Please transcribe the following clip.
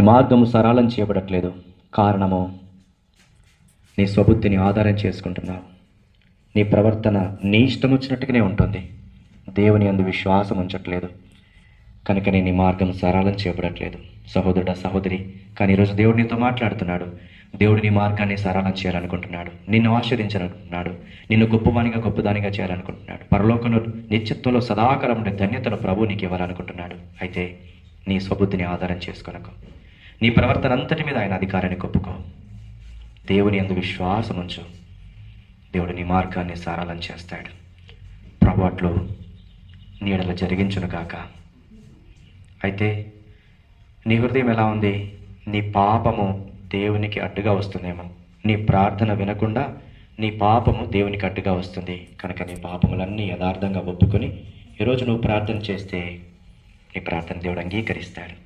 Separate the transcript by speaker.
Speaker 1: నీ మార్గము సరళం చేయబడట్లేదు. కారణము నీ స్వబుద్ధిని ఆధారం చేసుకుంటున్నావు. నీ ప్రవర్తన నీ ఇష్టం వచ్చినట్టుగానే ఉంటుంది. దేవుని యందు విశ్వాసం ఉంచట్లేదు. కనుకనే నీ మార్గం సరళం చేయబడట్లేదు. సహోదరుడా, సహోదరి, కానీ ఈరోజు దేవుడు నీతో మాట్లాడుతున్నాడు. దేవుడు నీ మార్గాన్ని సరళం చేయాలనుకుంటున్నాడు. నిన్ను ఆశీర్వదించాలనుకుంటున్నాడు. నిన్ను గొప్పదానిగా చేయాలనుకుంటున్నాడు. పరలోకంలో నిత్యత్వంలో సదాకాలం ఉండే ధన్యతను ప్రభు నీకు ఇవ్వాలనుకుంటున్నాడు. అయితే నీ స్వబుద్ధిని ఆధారం చేసుకొనకు. నీ ప్రవర్తన అంతటి మీద ఆయన అధికారాన్ని ఒప్పుకో. దేవుని యందు విశ్వాసం ఉంచు. దేవుడు నీ మార్గాన్ని సరళం చేస్తాడు. ప్రభు అట్లు నీడల జరిగించును కాక. అయితే నీ హృదయం ఎలా ఉంది? నీ పాపము దేవునికి అడ్డుగా వస్తుందేమో. నీ ప్రార్థన వినకుండా నీ పాపము దేవునికి అడ్డుగా వస్తుంది. కనుక నీ పాపములన్నీ యథార్థంగా ఒప్పుకొని ఈరోజు నువ్వు ప్రార్థన చేస్తే నీ ప్రార్థన దేవుడు అంగీకరిస్తాడు.